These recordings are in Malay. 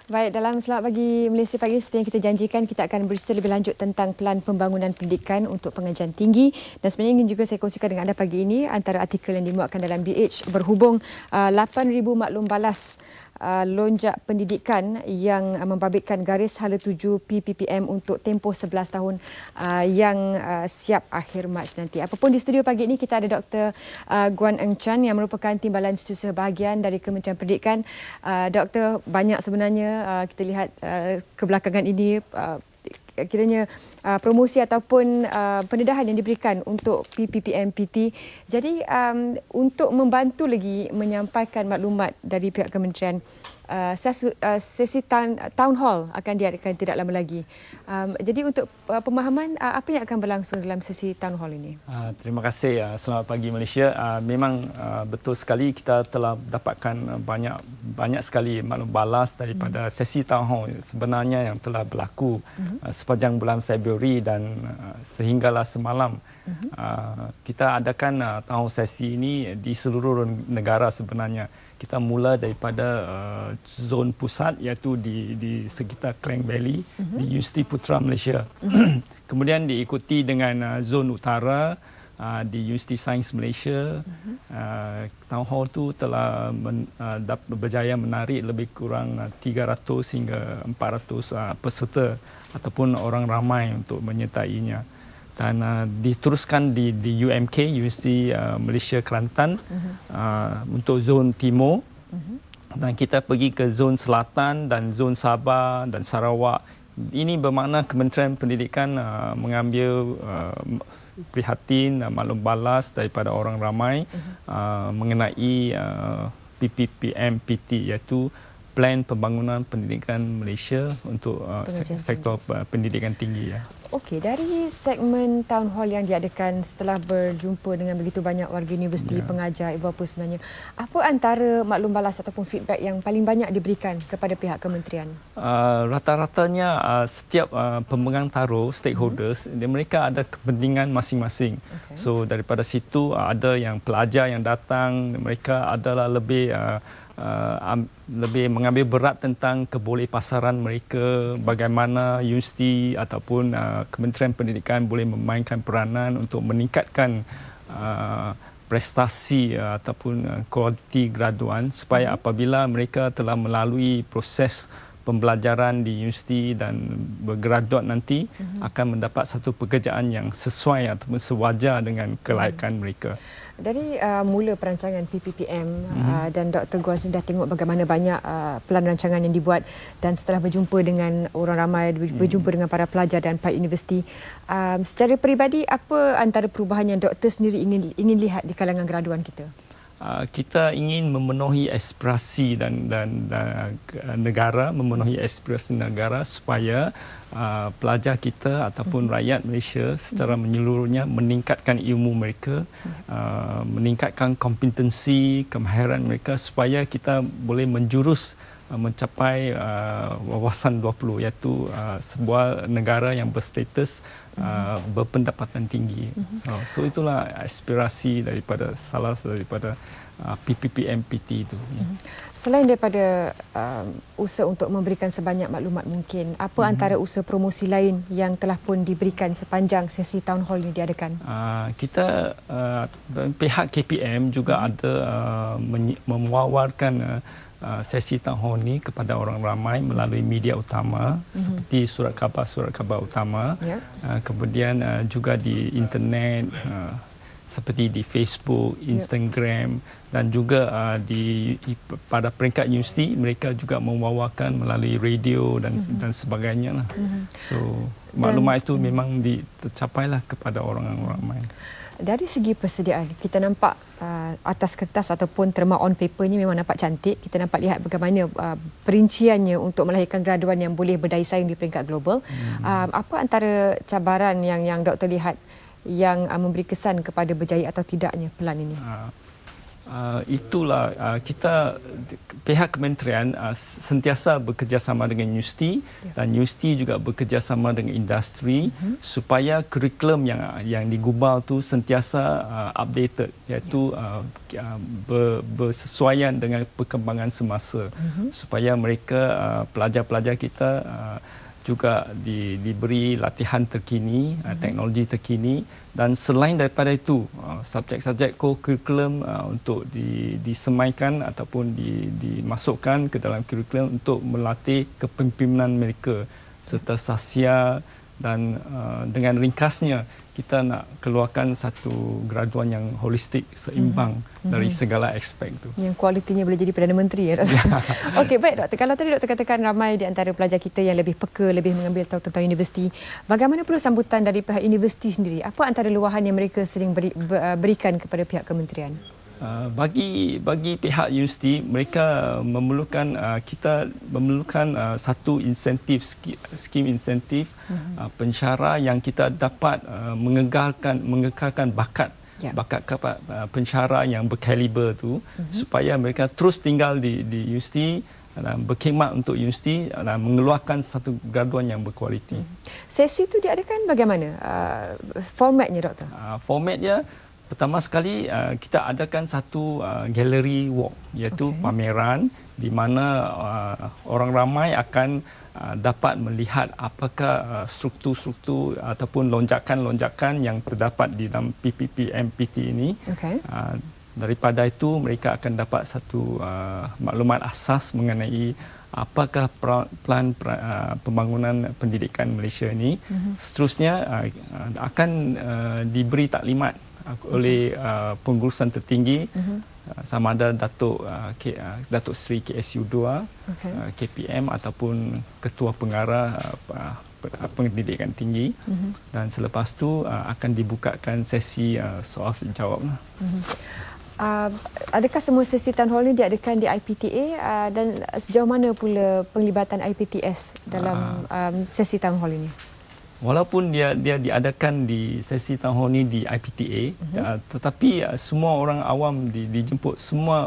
Baik, dalam Selamat Pagi Malaysia Pagi, seperti yang kita janjikan, kita akan bercerita lebih lanjut tentang pelan pembangunan pendidikan untuk pengajian tinggi. Dan sebenarnya ingin juga saya kongsikan dengan anda pagi ini antara artikel yang dimuatkan dalam BH berhubung 8,000 maklum balas lonjak pendidikan yang membabitkan garis hala tuju PPPM untuk tempoh 11 tahun yang siap akhir Mac nanti. Apapun di studio pagi ini kita ada Dr. Guan Eng Chan yang merupakan Timbalan Institusi Bahagian dari Kementerian Pendidikan. Doktor, banyak sebenarnya kita lihat kebelakangan ini kiranya promosi ataupun pendedahan yang diberikan untuk PPPM-PT. Jadi untuk membantu lagi menyampaikan maklumat dari pihak kementerian, sesi town hall akan diadakan tidak lama lagi. Jadi untuk pemahaman, apa yang akan berlangsung dalam sesi town hall ini? Terima kasih. Selamat pagi Malaysia. Memang betul sekali kita telah dapatkan banyak sekali maklum balas daripada sesi town hall sebenarnya yang telah berlaku sepanjang bulan Februari dan sehinggalah semalam. Kita adakan town hall sesi ini di seluruh negara sebenarnya. Kita mula daripada zon pusat iaitu di sekitar Klang Valley di Universiti Putra Malaysia. Kemudian diikuti dengan zon utara di Universiti Sains Malaysia. Town hall itu telah berjaya menarik lebih kurang 300 hingga 400 peserta ataupun orang ramai untuk menyertainya. Dan diteruskan di UMK, Universiti Malaysia Kelantan, untuk zon timur. Dan kita pergi ke zon selatan dan zon Sabah dan Sarawak. Ini bermakna Kementerian Pendidikan mengambil prihatin, maklum balas daripada orang ramai mengenai PPPM-PT, iaitu Plan Pembangunan Pendidikan Malaysia untuk sektor pendidikan tinggi. Okey, dari segmen town hall yang diadakan setelah berjumpa dengan begitu banyak warga universiti, pengajar, ibu bapa sebenarnya, apa antara maklum balas ataupun feedback yang paling banyak diberikan kepada pihak kementerian? Rata-ratanya setiap pemegang taruh, stakeholders, mereka ada kepentingan masing-masing. Okay. So daripada situ ada yang pelajar yang datang, mereka adalah lebih mengambil berat tentang kebolehpasaran mereka, bagaimana universiti ataupun Kementerian Pendidikan boleh memainkan peranan untuk meningkatkan prestasi ataupun kualiti graduan supaya apabila mereka telah melalui proses pembelajaran di universiti dan bergraduat nanti akan mendapat satu pekerjaan yang sesuai ataupun sewajar dengan kelayakan mereka. Dari mula perancangan PPPM dan Dr. Guan sudah tengok bagaimana banyak pelan rancangan yang dibuat, dan setelah berjumpa dengan orang ramai, berjumpa dengan para pelajar dan pihak universiti, secara peribadi apa antara perubahan yang doktor sendiri ingin lihat di kalangan graduan kita? Kita ingin memenuhi aspirasi dan negara, memenuhi aspirasi negara supaya pelajar kita ataupun rakyat Malaysia secara menyeluruhnya meningkatkan ilmu mereka, meningkatkan kompetensi, kemahiran mereka supaya kita boleh menjurus mencapai wawasan 20, iaitu sebuah negara yang berstatus berpendapatan tinggi. So itulah aspirasi daripada PPPM-PT itu. Selain daripada usaha untuk memberikan sebanyak maklumat mungkin, apa antara usaha promosi lain yang telah pun diberikan sepanjang sesi town hall ini diadakan? Kita pihak KPM juga ada mewawarkan sesi town hall ini kepada orang ramai melalui media utama seperti surat khabar utama, kemudian juga di internet seperti di Facebook, Instagram, dan juga pada peringkat universiti mereka juga mewawarkan melalui radio dan sebagainya lah. So maklumat itu memang tercapailah kepada orang ramai. Dari segi persediaan, kita nampak atas kertas ataupun terma on paper ni memang nampak cantik. Kita nampak lihat bagaimana perinciannya untuk melahirkan graduan yang boleh berdaya saing di peringkat global. Apa antara cabaran yang doktor lihat yang memberi kesan kepada berjaya atau tidaknya pelan ini? Itulah kita pihak kementerian sentiasa bekerjasama dengan universiti dan universiti juga bekerjasama dengan industri supaya kurikulum yang digubal tu sentiasa updated, iaitu bersesuaian dengan perkembangan semasa supaya mereka pelajar-pelajar kita juga diberi latihan terkini, teknologi terkini, dan selain daripada itu subjek-subjek core curriculum untuk disemaikan ataupun dimasukkan ke dalam kurikulum untuk melatih kepimpinan mereka serta sassia, dan dengan ringkasnya kita nak keluarkan satu graduan yang holistik, seimbang dari segala aspek itu. Yang kualitinya boleh jadi Perdana Menteri ya, Doktor? Okey, baik Doktor. Kalau tadi Doktor katakan ramai di antara pelajar kita yang lebih peka, lebih mengambil tahu tentang universiti. Bagaimana pula sambutan dari pihak universiti sendiri? Apa antara luahan yang mereka sering berikan kepada pihak kementerian? Bagi pihak universiti, mereka memerlukan satu insentif, skim insentif pensyarah yang kita dapat mengekalkan bakat pensyarah yang berkaliber tu supaya mereka terus tinggal di universiti dan berkhidmat untuk universiti dan mengeluarkan satu graduan yang berkualiti. Sesi itu diadakan bagaimana? Formatnya, Doktor? Formatnya pertama sekali kita adakan satu gallery walk, iaitu pameran di mana orang ramai akan dapat melihat apakah struktur-struktur ataupun lonjakan-lonjakan yang terdapat di dalam PPP MPT ini. Daripada itu mereka akan dapat satu maklumat asas mengenai apakah plan pembangunan pendidikan Malaysia ini. Seterusnya akan diberi taklimat oleh pengurusan tertinggi sama ada Datuk Seri KSU2, KPM ataupun Ketua Pengarah Pendidikan Tinggi, dan selepas tu akan dibukakan sesi soal jawab. Adakah semua sesi town hall ini diadakan di IPTA dan sejauh mana pula penglibatan IPTS dalam sesi town hall ini? Walaupun dia diadakan di sesi town hall ini di IPTA, tetapi semua orang awam dijemput, semua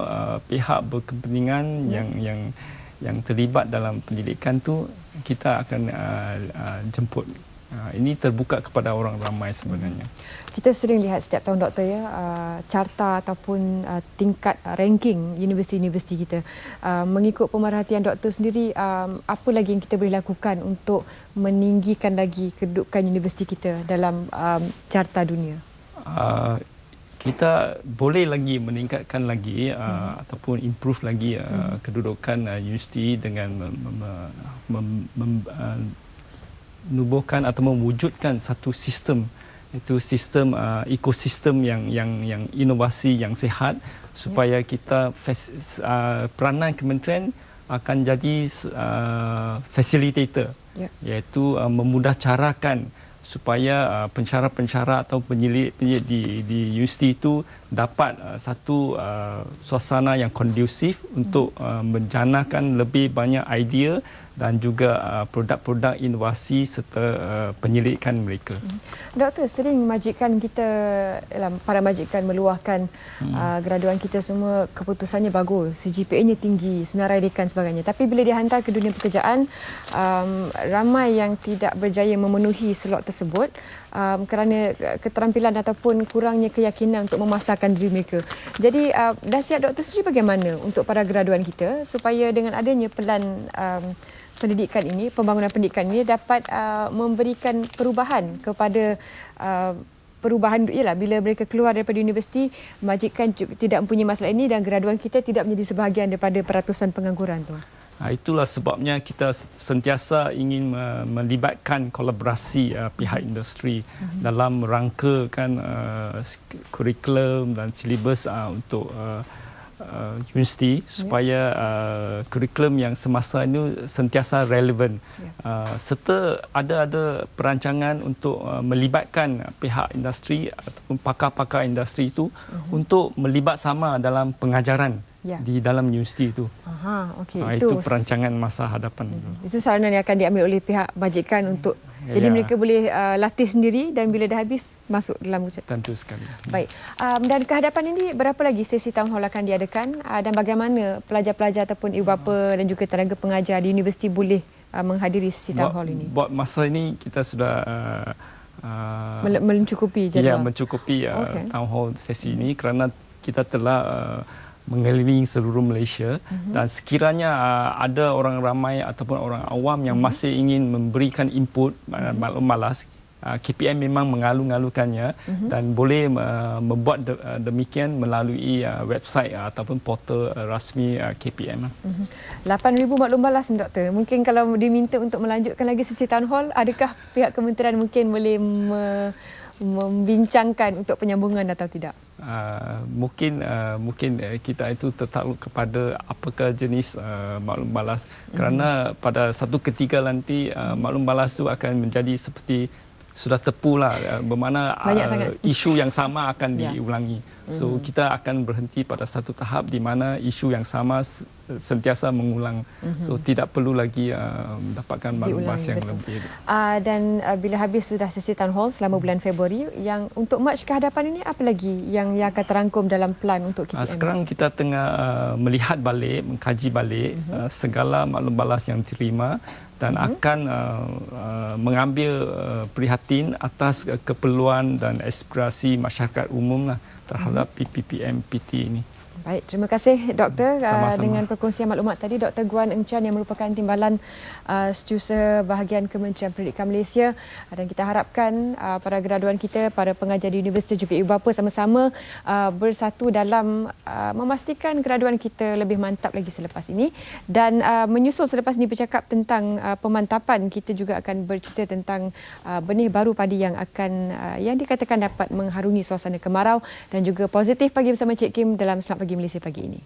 pihak berkepentingan yang terlibat dalam pendidikan tu kita akan jemput. Ini terbuka kepada orang ramai sebenarnya. Kita sering lihat setiap tahun, Doktor, ya, carta ataupun tingkat ranking universiti-universiti kita. Mengikut pemerhatian Doktor sendiri, apa lagi yang kita boleh lakukan untuk meninggikan lagi kedudukan universiti kita dalam carta dunia? Kita boleh lagi meningkatkan lagi ataupun improve lagi kedudukan universiti dengan menubuhkan atau mewujudkan satu sistem, itu sistem ekosistem yang inovasi yang sihat supaya kita peranan kementerian akan jadi facilitator, iaitu memudahcarakan supaya pensyarah-pensyarah atau penyelidik di universiti itu dapat satu suasana yang kondusif untuk menjanakan lebih banyak idea dan juga produk-produk inovasi serta penyelidikan mereka. Doktor, sering majikan kita, para majikan meluahkan graduan kita semua keputusannya bagus, CGPA-nya tinggi, senarai dekan sebagainya. Tapi bila dihantar ke dunia pekerjaan, ramai yang tidak berjaya memenuhi slot tersebut kerana keterampilan ataupun kurangnya keyakinan untuk memasarkan diri mereka. Jadi, nasihat Doktor sendiri bagaimana untuk para graduan kita supaya dengan adanya pelan pendidikan ini, pembangunan pendidikan ini dapat memberikan perubahan kepada perubahan, ialah bila mereka keluar daripada universiti, majikan tidak mempunyai masalah ini dan graduan kita tidak menjadi sebahagian daripada peratusan pengangguran tu. Itulah sebabnya kita sentiasa ingin melibatkan kolaborasi pihak industri dalam merangkakan kurikulum dan silibus untuk universiti supaya kurikulum yang semasa ini sentiasa relevan, serta ada perancangan untuk melibatkan pihak industri ataupun pakar-pakar industri itu untuk melibat sama dalam pengajaran di dalam universiti itu. Okey, itu perancangan masa hadapan. Itu saranan yang akan diambil oleh pihak majikan untuk Jadi mereka boleh latih sendiri dan bila dah habis masuk dalam ujian. Tentu sekali. Baik. Dan kehadapan ini berapa lagi sesi town hall akan diadakan dan bagaimana pelajar-pelajar ataupun ibu bapa dan juga tenaga pengajar di universiti boleh menghadiri sesi town hall ini? Buat masa ini kita sudah mencukupi jadual. Ya, mencukupi town hall sesi ini kerana kita telah mengelilingi seluruh Malaysia dan sekiranya ada orang ramai ataupun orang awam yang masih ingin memberikan input maklum malas, KPM memang mengalu-alukannya dan boleh membuat demikian melalui website ataupun portal rasmi KPM. 8,000 maklum balas, Doktor. Mungkin kalau diminta untuk melanjutkan lagi sesi town hall, adakah pihak kementerian mungkin boleh membincangkan untuk penyambungan atau tidak? Mungkin kita itu tertakluk kepada apakah jenis maklum balas kerana pada satu ketika nanti maklum balas itu akan menjadi seperti sudah tepulah bermakna isu yang sama akan diulangi. So kita akan berhenti pada satu tahap di mana isu yang sama sentiasa mengulang. So tidak perlu lagi mendapatkan maklum yang lebih. Dan bila habis sudah sesi town hall selama bulan Februari, yang untuk Mac kehadapan ini apa lagi yang akan terangkum dalam plan untuk KPM? Sekarang kita tengah melihat balik, mengkaji balik segala maklum balas yang diterima dan akan mengambil prihatin atas keperluan dan aspirasi masyarakat umum terhadap PPPM PT ini. Baik, terima kasih Doktor. Sama-sama. Dengan perkongsian maklumat tadi, Dr. Guan Eng Chan yang merupakan Timbalan Setiausaha Bahagian Kementerian Pendidikan Malaysia, dan kita harapkan para graduan kita, para pengajar di universiti juga ibu bapa sama-sama bersatu dalam memastikan graduan kita lebih mantap lagi selepas ini. Dan menyusul selepas ini bercakap tentang pemantapan, kita juga akan bercerita tentang benih baru padi yang yang dikatakan dapat mengharungi suasana kemarau dan juga positif pagi bersama Cik Kim dalam Selamat Pagi Malaysia pagi ini.